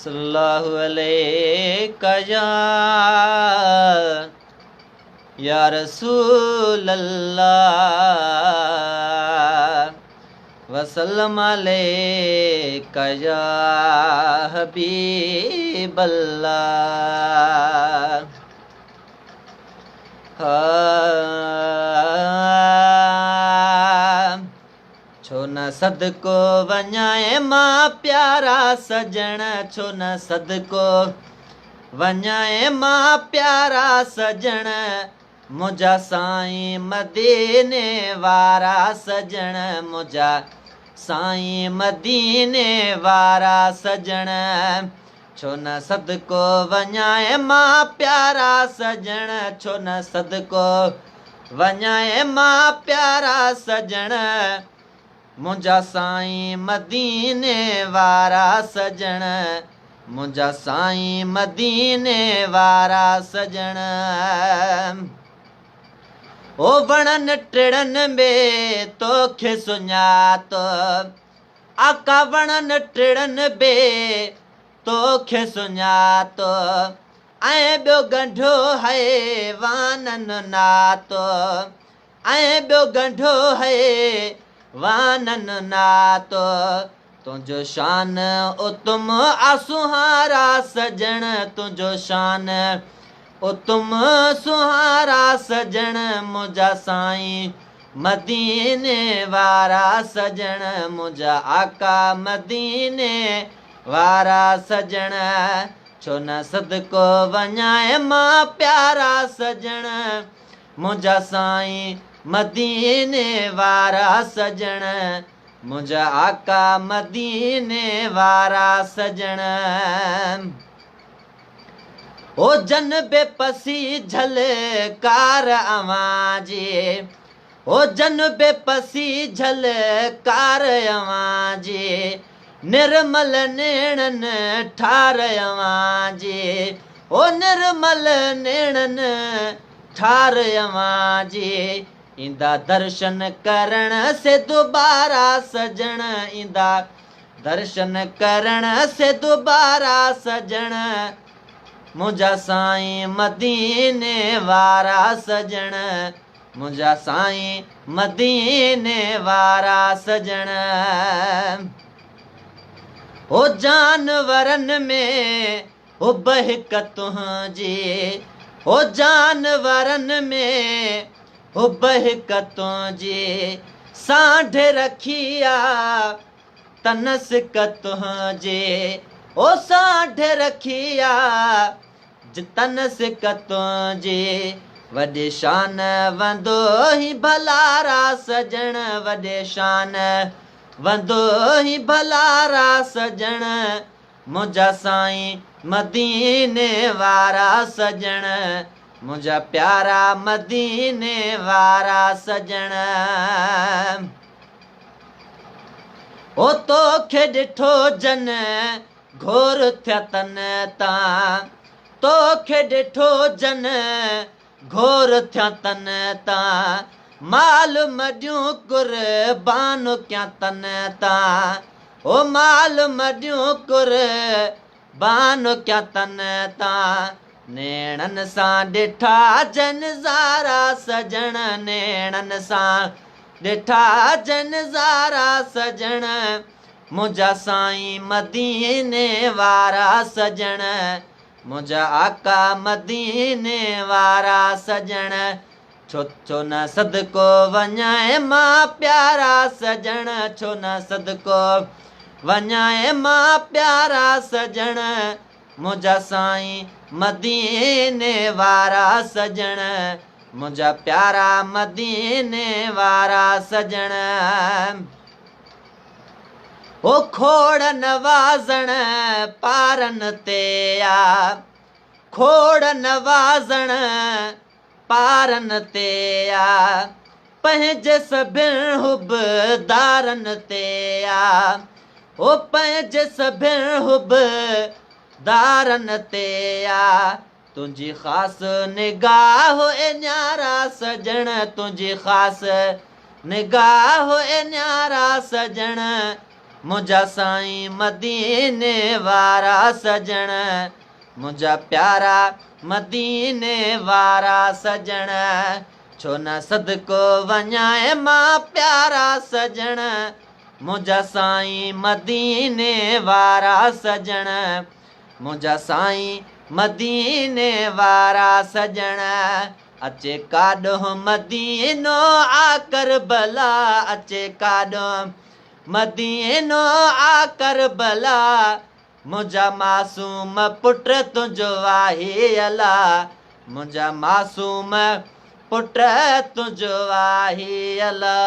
सल्लल्लाहु अलैका या रसूल अल्लाह वसल्लम अलैका या हबीब अल्लाह। छो न सदको वञाए मां प्यारा सजण, छो न सदको वञाए मां प्यारा सजण, मुंहिंजा साईं मदीने वारा सजण, मुंहिंजा साईं मदीने वारा सजण। छो न सदको वञाए मां प्यारा सजण, छो न सदको वञाए मां प्यारा सजण, मुंहिंजा साईं मदीने वारा सजण, मुंहिंजा साईं मदीने वारा सजण। ओ वणनि टिणनि में तोखे सुञातो, आका वणनि टिणनि में तोखे सुञातो, ऐं ॿियो ॻंढो है वाननि नातो, ऐं ॿियो ॻंढो है वाननि नातो, तुंहिंजो शान उतम असुहारा सजण, तुंहिंजो शान उतम सुहारा सजण, मुंहिंजा साईं मदीने वारा सजण, मुंहिंजा आका मदीने वारा सजण। छो न सदको वञाए मां प्यारा सजण, मुंहिंजा साईं मदीने वारा सजण, मुंहिंजा आका मदीने वारा सजण। ओ जन बेपसी झलकार अवांजी, ओ जन बेपसी झलकार अवांजी, निर्मल नेणनि ठार अवांजी, ओ निर्मल नेणनि ठार अवांजी, ईंदा दर्शन करण से दोबारा सजण, ईंदा दर्शन करण से दोबारा सजण, मुंहिंजा साईं मदीने वारा सजण, मुंहिंजा साईं मदीने वारा सजण। ओ जानवरनि में ओ बहिक तुंहिंजी, ओ जानवरनि में ओ बहिक तुंहिंजी, सांढ रखिया तनसिक तुंहिंजे, ओ सांढ रखिया तनसिक तुंहिंजे, वॾे शान वंदो ही भलारा सजण, वॾे शान वंदो ही भलारा सजण, मुंहिंजा साईं मदीने वारा सजण, मुंहिंजा प्यारा मदीने वारा सजण। ओ तोखे ॾिठो जन घोर थिया तन तां, तोखे ॾिठो जन घोर थिया तन तां, माल मॾियूं कुर्बान कया तन तां, ओ माल मॾियूं कुर्बान कया तन तां, नेणनि सां ॾिठा जन ज़ारा सजण, नेणनि सां ॾिठा जन ज़ारा सजण, मुंहिंजा साईं मदीने वारा सजण, मुंहिंजा आका मदीने वारा सजण। छो न सदको वञाए मां प्यारा सजण, छो न सदको वञाए मां प्यारा सजण, मुंहिंजा साईं मदीने वारा सजण, मुंहिंजा प्यारा मदीने वारा सजण। ओ खोड़ नवाज़ण पारनि ते आ, खोड़ नवाज़ण पारनि ते आ, पंहिंजे सभिनि हुबदारनि ते आ, ओ पंहिंजे सभिनि हुबदारनि ते आ, तुंहिंजी ख़ासि निगाह ए न्यारा सजण, तुंहिंजी ख़ासि निगाह ए न्यारा सजण, मुझा साईं मदीने वारा सजण, मुझा प्यारा मदीने वारा सजण, छो न सदको वञाए मां प्यारा सजण, मुझा साईं मदीने वारा सजण, मुझा साईं मदीने वारा सजण, अचे काॾों मदीनो आकर भला, अचे काॾों मदीनो आकर भला, मुझा मासूम पुट तुझो आहे अला, मुझा मासूम पुट तुझो आहे अला।